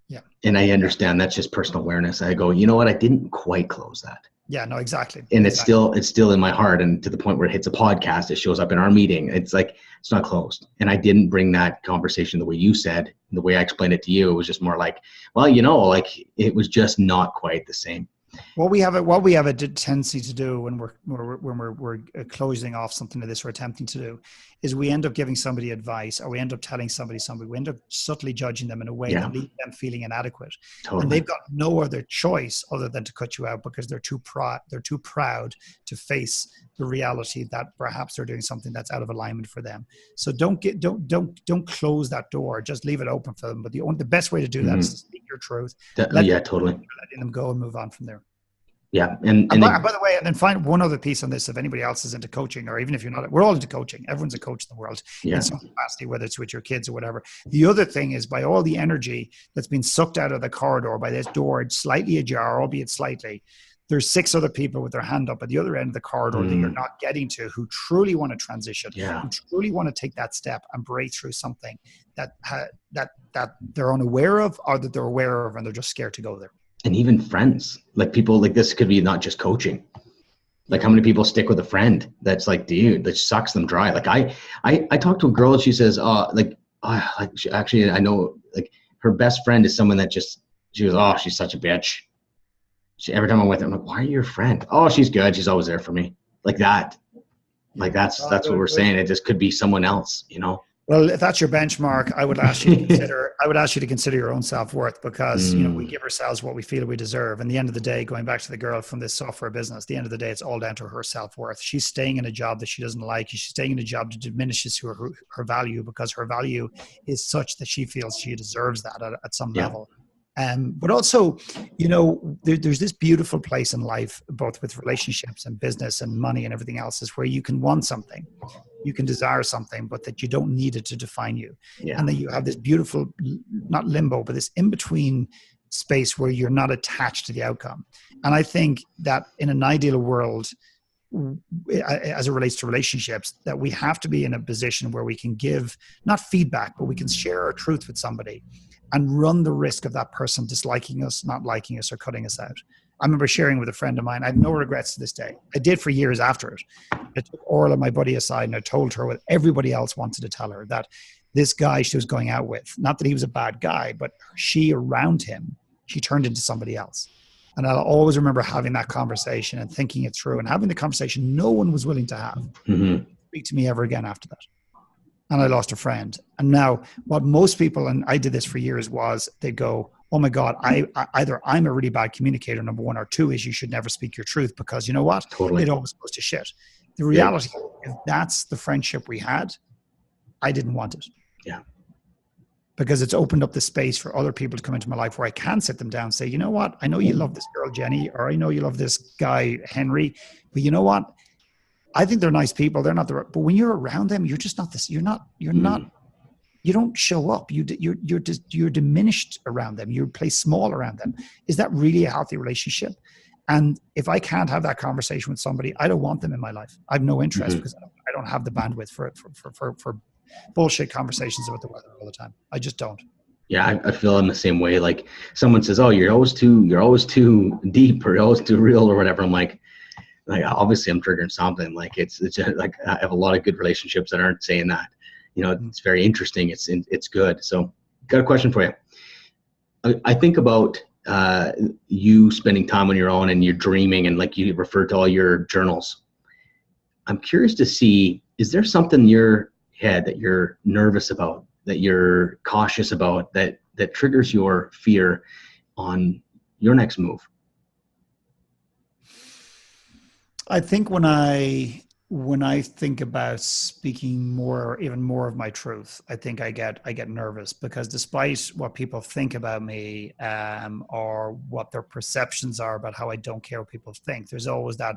Yeah. And I understand that's just personal awareness. I go, you know what? I didn't quite close that. Yeah, no, exactly. And exactly. it's still in my heart, and to the point where it hits a podcast, it shows up in our meeting. It's like, it's not closed. And I didn't bring that conversation the way you said, the way I explained it to you. It was just more like, well, like it was just not quite the same. What we have a tendency to do when we're closing off something like this or attempting to do is we end up giving somebody advice, or we end up telling somebody something. We end up subtly judging them in a way that leaves them feeling inadequate. Totally. And they've got no other choice other than to cut you out because they're too proud to face the reality that perhaps they're doing something that's out of alignment for them. So don't close that door. Just leave it open for them. But the best way to do that is to speak your truth. Totally. Letting them go and move on from there. Yeah. And by the way, and then find one other piece on this. If anybody else is into coaching, or even if you're not, we're all into coaching. Everyone's a coach in the world in some capacity, whether it's with your kids or whatever. The other thing is, by all the energy that's been sucked out of the corridor by this door, slightly ajar, albeit slightly, there's 6 other people with their hand up at the other end of the corridor that you're not getting to, who truly want to transition, who truly want to take that step and break through something that they're unaware of, or that they're aware of and they're just scared to go there. And even friends, like people like this could be not just coaching. Like how many people stick with a friend that's like, dude, that sucks them dry. Like I talked to a girl and she says, actually, I know, like, her best friend is someone that she goes, oh, she's such a bitch. Every time I'm with her, I'm like, why are you your friend? Oh, she's good. She's always there for me. Like that. Like that's what we're saying. It just could be someone else, Well, if that's your benchmark, I would ask you to consider your own self-worth, because we give ourselves what we feel we deserve. And the end of the day, going back to the girl from this software business, the end of the day, it's all down to her self-worth. She's staying in a job that she doesn't like. She's staying in a job that diminishes her value, because her value is such that she feels she deserves that at some level. But also, there's this beautiful place in life, both with relationships and business and money and everything else, is where you can want something, you can desire something, but that you don't need it to define you. And then you have this beautiful, not limbo, but this in-between space where you're not attached to the outcome. And I think that in an ideal world, as it relates to relationships, that we have to be in a position where we can give, not feedback, but we can share our truth with somebody and run the risk of that person disliking us, not liking us, or cutting us out. I remember sharing with a friend of mine. I have no regrets to this day. I did for years after it. I took Orla, my buddy, aside, and I told her what everybody else wanted to tell her, that this guy she was going out with, not that he was a bad guy, but she around him, she turned into somebody else. And I'll always remember having that conversation and thinking it through, and having the conversation no one was willing to have. Speak to me ever again after that. And I lost a friend. And now what most people, and I did this for years, was they go, oh my God, either I'm a really bad communicator, number one, or two is you should never speak your truth, because you know what? Totally. It always goes to shit. The reality, if that's the friendship we had, I didn't want it. Yeah. Because it's opened up the space for other people to come into my life where I can sit them down and say, you know what? I know you love this girl, Jenny, or I know you love this guy, Henry, but you know what? I think they're nice people. They're not but when you're around them, you're just not this. You don't show up. You're diminished around them. You play small around them. Is that really a healthy relationship? And if I can't have that conversation with somebody, I don't want them in my life. I have no interest, because I don't have the bandwidth for bullshit conversations about the weather all the time. I just don't. Yeah, I feel in the same way. Like someone says, "Oh, you're always too deep, or you're always too real," or whatever. I'm like obviously I'm triggering something. Like it's just, like I have a lot of good relationships that aren't saying that. It's very interesting. It's good. So, got a question for you. I think about you spending time on your own and you're dreaming, and like you referred to all your journals. I'm curious to see, is there something in your head that you're nervous about, that you're cautious about, that triggers your fear on your next move? I think when I think about speaking more, even more of my truth, I think I get nervous, because despite what people think about me, or what their perceptions are about how I don't care what people think, there's always that,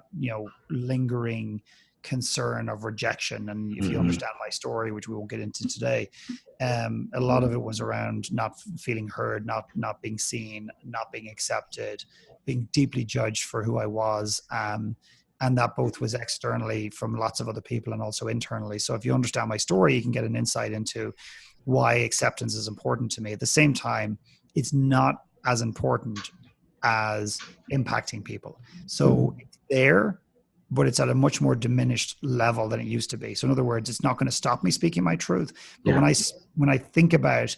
lingering concern of rejection. And if you understand my story, which we won't get into today, a lot of it was around not feeling heard, not being seen, not being accepted, being deeply judged for who I was. And that both was externally from lots of other people and also internally. So if you understand my story, you can get an insight into why acceptance is important to me. At the same time, it's not as important as impacting people. So it's there, but it's at a much more diminished level than it used to be. So in other words, it's not going to stop me speaking my truth. But when I think about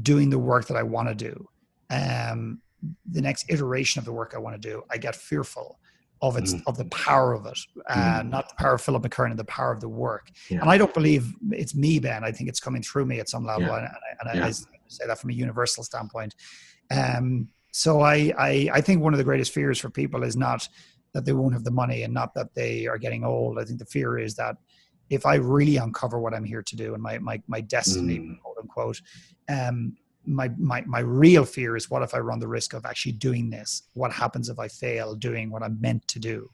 doing the work that I want to do, the next iteration of the work I want to do, I get fearful of the power of it, not the power of Philip Mckernan, the power of the work. And I don't believe it's me, Ben. I think it's coming through me at some level. I say that from a universal standpoint. So I think one of the greatest fears for people is not that they won't have the money and not that they are getting old. I think the fear is that if I really uncover what I'm here to do and my destiny, quote unquote, my real fear is, what if I run the risk of actually doing this? What happens if I fail doing what I'm meant to do?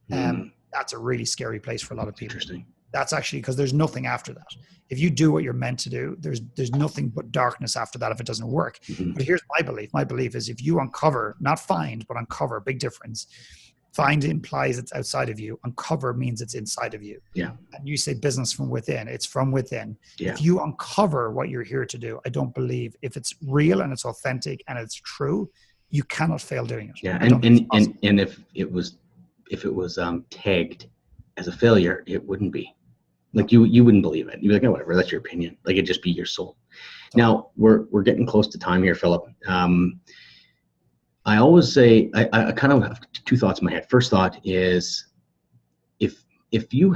That's a really scary place for a lot of people. Interesting. That's actually because there's nothing after that. If you do what you're meant to do, there's nothing but darkness after that if it doesn't work. But here's my belief. My belief is if you uncover, not find, but uncover, big difference. Find implies it's outside of you. Uncover means it's inside of you. Yeah. And you say business from within. It's from within. Yeah. If you uncover what you're here to do, I don't believe, if it's real and it's authentic and it's true, you cannot fail doing it. Yeah. And if it was tagged as a failure, it wouldn't be. Like you wouldn't believe it. You'd be like, oh, whatever, that's your opinion. Like it'd just be your soul. Now we're getting close to time here, Philip. I always say, I kind of have two thoughts in my head. First thought is, if you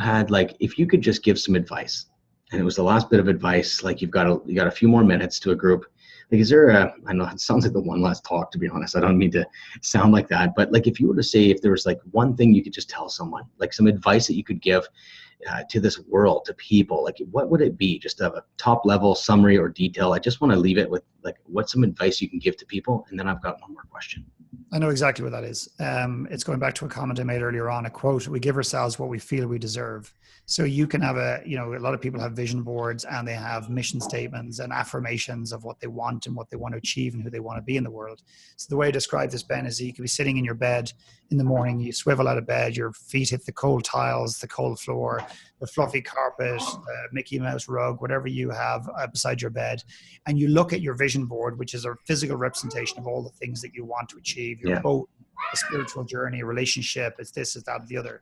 could just give some advice, and it was the last bit of advice, like you got a few more minutes to a group. Like, is there I know it sounds like the one last talk, to be honest. I don't mean to sound like that, but like if you were to say, if there was like one thing you could just tell someone, like some advice that you could give to this world, to people, like what would it be? Just a top level summary or detail. I just want to leave it with like, what's some advice you can give to people? And then I've got one more question. I know exactly what that is. It's going back to a comment I made earlier on, a quote: we give ourselves what we feel we deserve. So you can have a lot of people have vision boards and they have mission statements and affirmations of what they want and what they want to achieve and who they want to be in the world. So the way I describe this, Ben, is that you could be sitting in your bed in the morning, you swivel out of bed, your feet hit the cold tiles, the cold floor, the fluffy carpet, the Mickey Mouse rug, whatever you have beside your bed. And you look at your vision board, which is a physical representation of all the things that you want to achieve, your boat, a spiritual journey, a relationship, it's this, it's that, or the other.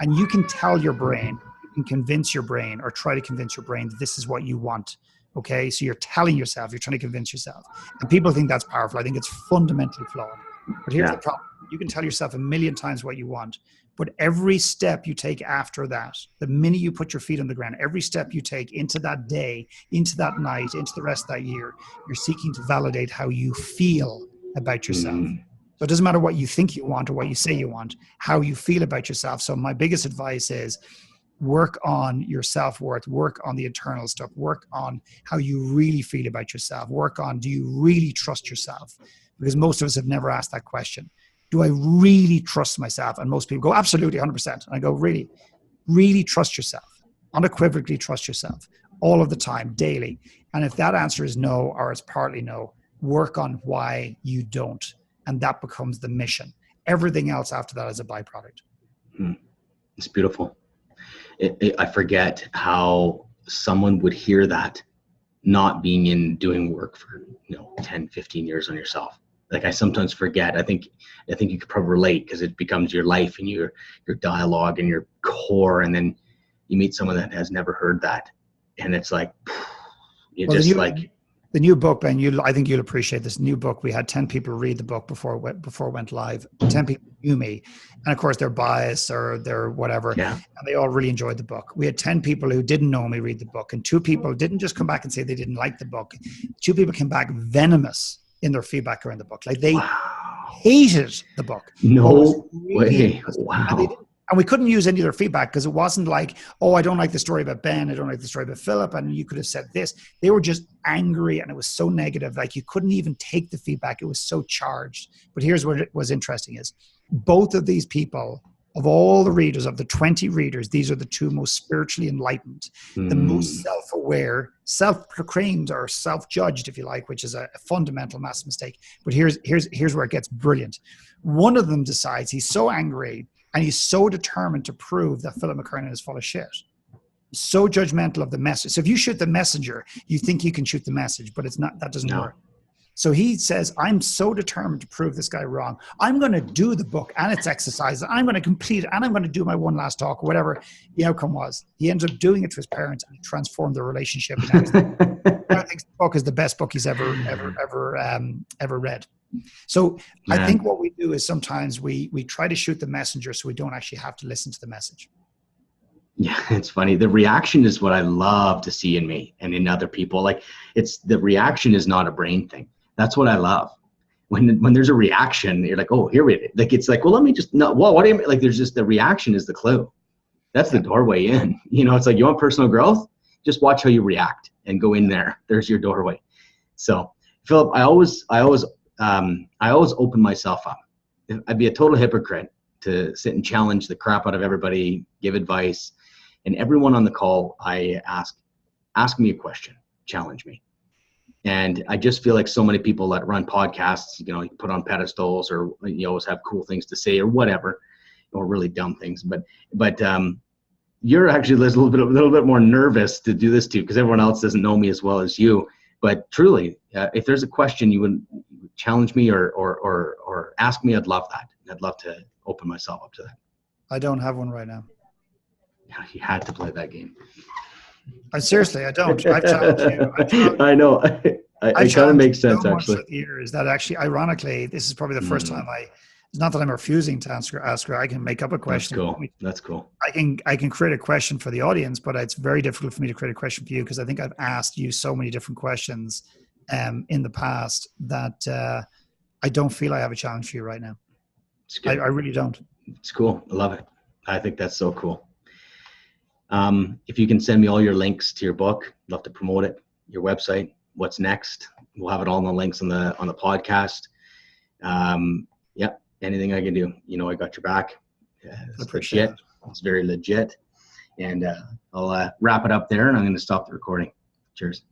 And you can tell your brain, you can convince your brain or try to convince your brain that this is what you want. Okay. So you're telling yourself, you're trying to convince yourself. And people think that's powerful. I think it's fundamentally flawed. But here's the problem. You can tell yourself a million times what you want, but every step you take after that, the minute you put your feet on the ground, every step you take into that day, into that night, into the rest of that year, you're seeking to validate how you feel about yourself. So it doesn't matter what you think you want or what you say you want, how you feel about yourself. So my biggest advice is work on your self-worth, work on the internal stuff, work on how you really feel about yourself, work on, do you really trust yourself? Because most of us have never asked that question. Do I really trust myself? And most people go, absolutely, 100%. And I go, really, really trust yourself, unequivocally trust yourself all of the time, daily. And if that answer is no, or it's partly no, work on why you don't. And that becomes the mission. Everything else after that is a byproduct. It's beautiful. I forget how someone would hear that not being in doing work for 10, 15 years on yourself. Like I sometimes forget. I think you could probably relate because it becomes your life and your dialogue and your core, and then you meet someone that has never heard that, and it's like the new book, Ben. I think you'll appreciate this new book. We had 10 people read the book before it went live. 10 people knew me, and of course they're biased or they're whatever, and they all really enjoyed the book. We had 10 people who didn't know me read the book, and 2 people didn't just come back and say they didn't like the book. 2 people came back venomous in their feedback around the book. Like they hated the book. No way. Wow. And we couldn't use any of their feedback because it wasn't like, oh, I don't like the story about Ben. I don't like the story about Philip. And you could have said this. They were just angry and it was so negative. Like you couldn't even take the feedback. It was so charged. But here's what was interesting is both of these people of all the readers, of the 20 readers, these are the two most spiritually enlightened, the most self-aware, self-proclaimed or self-judged, if you like, which is a fundamental massive mistake. But here's where it gets brilliant. One of them decides he's so angry and he's so determined to prove that Philip Mckernan is full of shit. So judgmental of the message. So if you shoot the messenger, you think you can shoot the message, but it's not, that doesn't work. So he says, I'm so determined to prove this guy wrong. I'm going to do the book and its exercises. I'm going to complete it and I'm going to do my one last talk, or whatever the outcome was. He ends up doing it to his parents and it transformed their relationship. I think the book is the best book he's ever read. So I think what we do is sometimes we try to shoot the messenger so we don't actually have to listen to the message. Yeah, it's funny. The reaction is what I love to see in me and in other people. Like, it's the reaction is not a brain thing. That's what I love. When there's a reaction, you're like, oh, here we go. Like, it's like, well, let me just, no, well, what do you mean? Like, there's just, the reaction is the clue. That's the doorway in. You know, it's like, you want personal growth? Just watch how you react and go in there. There's your doorway. So, Philip, I always open myself up. I'd be a total hypocrite to sit and challenge the crap out of everybody, give advice. And everyone on the call, I ask me a question, challenge me. And I just feel like so many people that run podcasts, you know, you put on pedestals, or you always have cool things to say or whatever, or really dumb things. But you're actually a little bit more nervous to do this too, because everyone else doesn't know me as well as you. But truly, if there's a question you would challenge me or ask me, I'd love that. I'd love to open myself up to that. I don't have one right now. Yeah, you had to play that game. Seriously, I don't. I've challenged you. I know. It kind of makes sense, actually. Years that actually, ironically, this is probably the first time it's not that I'm refusing to ask her. I can make up a question. That's cool. I can create a question for the audience, but it's very difficult for me to create a question for you, because I think I've asked you so many different questions in the past that I don't feel I have a challenge for you right now. I really don't. It's cool. I love it. I think that's so cool. If you can send me all your links to your book, I'd love to promote it, your website, what's next. We'll have it all in the links on the podcast. Yeah, anything I can do, you know, I got your back. It's legit. It's very legit. And I'll wrap it up there, and I'm going to stop the recording. Cheers.